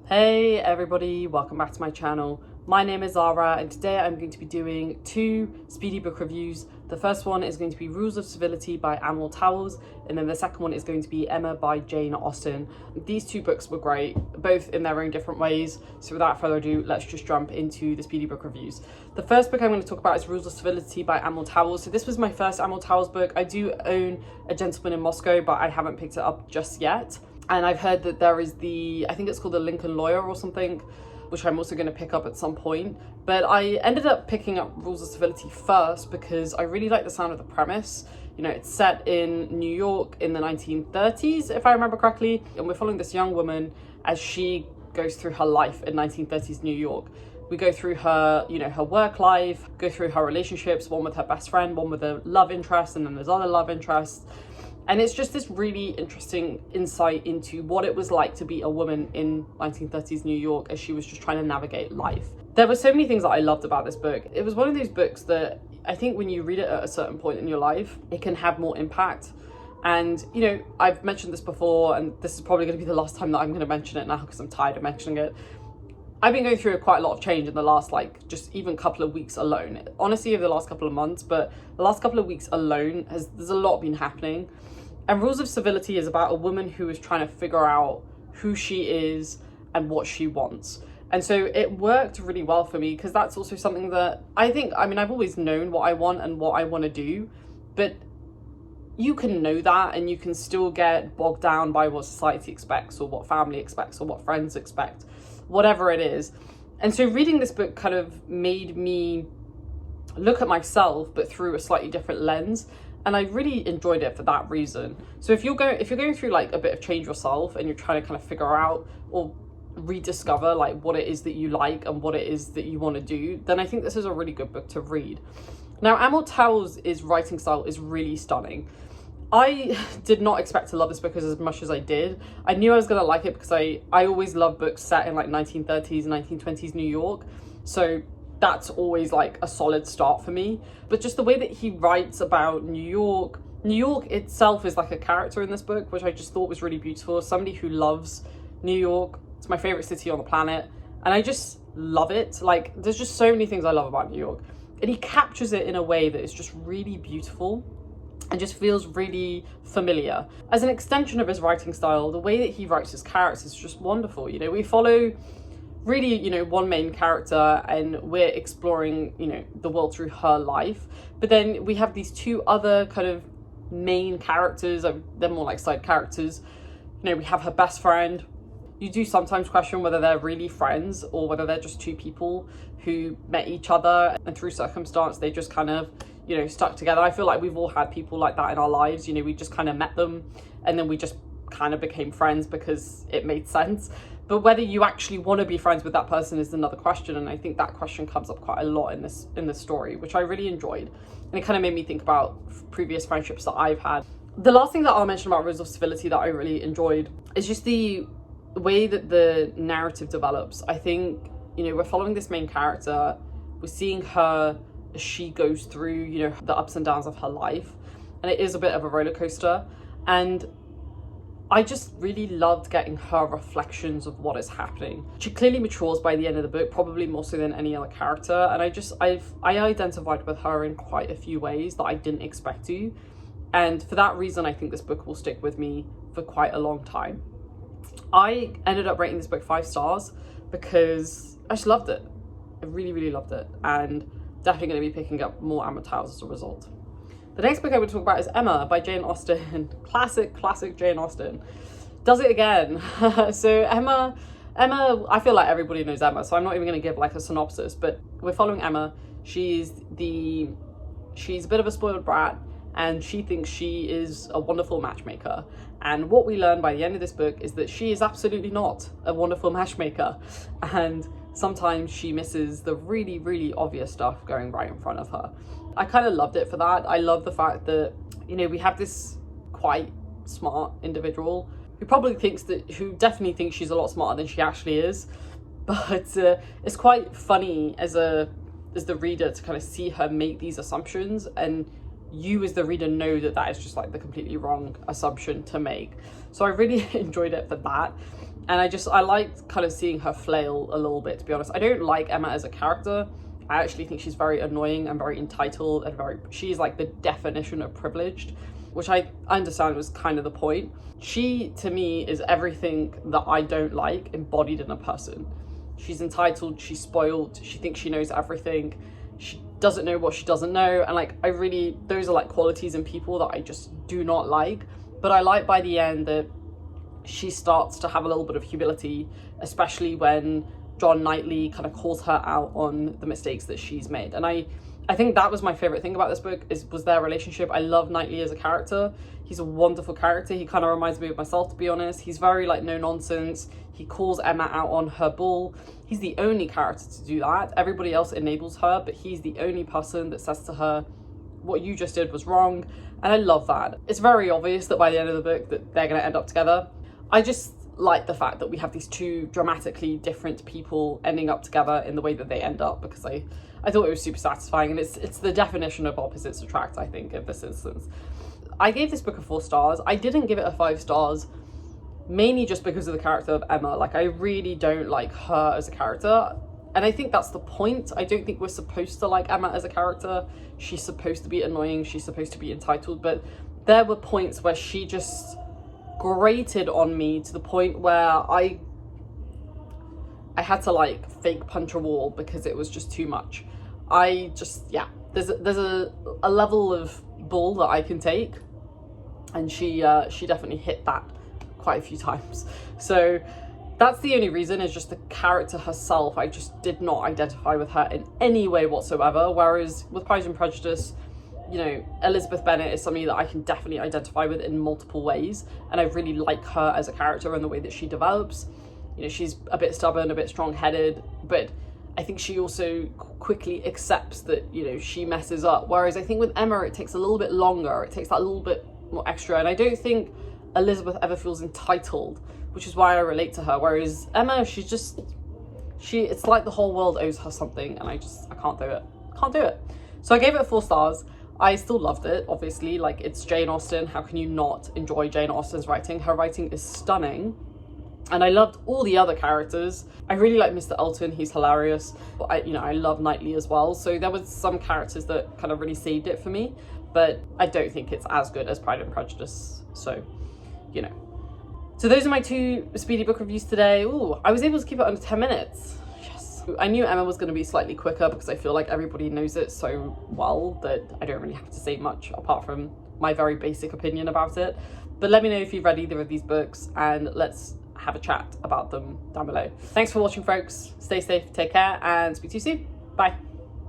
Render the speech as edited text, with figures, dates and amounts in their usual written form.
Hey everybody, welcome back to my channel. My name is Zara and today I'm going to be doing two Speedy book reviews. The first one is going to be Rules of Civility by Animal Towels, and then the second one is going to be Emma by Jane Austen. These two books were great, both in their own different ways. So without further ado, let's just jump into the Speedy book reviews. The first book I'm going to talk about is Rules of Civility by Animal Towels. So this was my first Animal Towels book. I do own A Gentleman in Moscow, but I haven't picked it up just yet. And I've heard that there is I think it's called the Lincoln Lawyer or something, which I'm also going to pick up at some point. But I ended up picking up Rules of Civility first because I really like the sound of the premise. You know, it's set in New York in the 1930s, if I remember correctly. And we're following this young woman as she goes through her life in 1930s New York. We go through her, her work life, go through her relationships, one with her best friend, one with a love interest, and then there's other love interests. And it's just this really interesting insight into what it was like to be a woman in 1930s New York as she was just trying to navigate life. There were so many things that I loved about this book. It was one of those books that I think when you read it at a certain point in your life, it can have more impact. And, I've mentioned this before, and this is probably going to be the last time that I'm going to mention it now because I'm tired of mentioning it. I've been going through quite a lot of change in the last, just even couple of weeks alone. Honestly, over the last couple of months, but the last couple of weeks alone, there's a lot been happening. And Rules of Civility is about a woman who is trying to figure out who she is and what she wants. And so it worked really well for me because that's also something that I've always known what I want and what I want to do, but you can know that and you can still get bogged down by what society expects or what family expects or what friends expect, whatever it is. And so reading this book kind of made me look at myself, but through a slightly different lens. And I really enjoyed it for that reason. So if you're going through a bit of change yourself and you're trying to kind of figure out or rediscover what it is that you like and what it is that you want to do, then I think this is a really good book to read. Now, Animal Towels' writing style is really stunning. I did not expect to love this book as much as I did. I knew I was going to like it because I always love books set in 1930s, 1920s New York. So that's always a solid start for me. But just the way that he writes about New York itself is like a character in this book, which I just thought was really beautiful. Somebody who loves New York. It's my favorite city on the planet. And I just love it. There's just so many things I love about New York. And he captures it in a way that is just really beautiful and just feels really familiar. As an extension of his writing style, the way that he writes his characters is just wonderful. We follow really, one main character and we're exploring, the world through her life. But then we have these two other kind of main characters. They're more like side characters. We have her best friend. You do sometimes question whether they're really friends or whether they're just two people who met each other and through circumstance, they just kind of, stuck together. I feel like we've all had people like that in our lives. We just kind of met them and then we just kind of became friends because it made sense. But whether you actually want to be friends with that person is another question. And I think that question comes up quite a lot in this story, which I really enjoyed. And it kind of made me think about previous friendships that I've had. The last thing that I'll mention about Rules of Civility that I really enjoyed is just the way that the narrative develops. I think, we're following this main character. We're seeing her as she goes through, the ups and downs of her life. And it is a bit of a roller coaster. And I just really loved getting her reflections of what is happening. She clearly matures by the end of the book, probably more so than any other character. And I identified with her in quite a few ways that I didn't expect to. And for that reason, I think this book will stick with me for quite a long time. I ended up rating this book 5 stars because I just loved it. I really, really loved it. And definitely going to be picking up more Animal Towels as a result. The next book I would talk about is Emma by Jane Austen. Classic Jane Austen. Does it again. So Emma, I feel like everybody knows Emma, so I'm not even going to give a synopsis, but we're following Emma. She's a bit of a spoiled brat, and she thinks she is a wonderful matchmaker. And what we learn by the end of this book is that she is absolutely not a wonderful matchmaker. And sometimes she misses the really, really obvious stuff going right in front of her. I kind of loved it for that. I love the fact that, we have this quite smart individual who definitely thinks she's a lot smarter than she actually is. But it's quite funny as the reader to kind of see her make these assumptions and you as the reader know that that is just like the completely wrong assumption to make. So I really enjoyed it for that. And I liked kind of seeing her flail a little bit, to be honest. I don't like Emma as a character. I actually think she's very annoying and very entitled and she's like the definition of privileged, which I understand was kind of the point. She, to me, is everything that I don't like embodied in a person. She's entitled, she's spoiled, she thinks she knows everything, she doesn't know what she doesn't know, and like those are like qualities in people that I just do not like. But I like by the end that she starts to have a little bit of humility, especially when John Knightley kind of calls her out on the mistakes that she's made. And I think that was my favorite thing about this book was their relationship. I love Knightley as a character. He's a wonderful character. He kind of reminds me of myself, to be honest. He's very like no nonsense. He calls Emma out on her bull. He's the only character to do that. Everybody else enables her, but he's the only person that says to her, what you just did was wrong. And I love that. It's very obvious that by the end of the book that they're going to end up together. I just like the fact that we have these two dramatically different people ending up together in the way that they end up, because I thought it was super satisfying, and it's the definition of opposites attract, I think, in this instance. I gave this book a 4 stars. I didn't give it a 5 stars, mainly just because of the character of Emma. Like, I really don't like her as a character, and I think that's the point. I don't think we're supposed to like Emma as a character. She's supposed to be annoying, she's supposed to be entitled, but there were points where she just grated on me to the point where I had to like fake punch a wall because it was just too much. There's a level of bull that I can take, and she definitely hit that quite a few times. So that's the only reason, is just the character herself. I just did not identify with her in any way whatsoever, whereas with Pride and Prejudice, you know, Elizabeth Bennet is somebody that I can definitely identify with in multiple ways, and I really like her as a character and the way that she develops. You know, she's a bit stubborn, a bit strong-headed, but I think she also quickly accepts that, you know, she messes up. Whereas I think with Emma, it takes a little bit longer. It takes that little bit more extra, and I don't think Elizabeth ever feels entitled, which is why I relate to her. Whereas Emma, it's like the whole world owes her something, and I can't do it. So I gave it 4 stars. I still loved it, obviously. Like, it's Jane Austen. How can you not enjoy Jane Austen's writing? Her writing is stunning. And I loved all the other characters. I really like Mr. Elton. He's hilarious. I love Knightley as well. So there was some characters that kind of really saved it for me. But I don't think it's as good as Pride and Prejudice. So, you know. So those are my 2 Speedy book reviews today. Ooh, I was able to keep it under 10 minutes. I knew Emma was going to be slightly quicker because I feel like everybody knows it so well that I don't really have to say much apart from my very basic opinion about it. But let me know if you've read either of these books, and let's have a chat about them down below. Thanks for watching, folks. Stay safe, take care, and speak to you soon. Bye.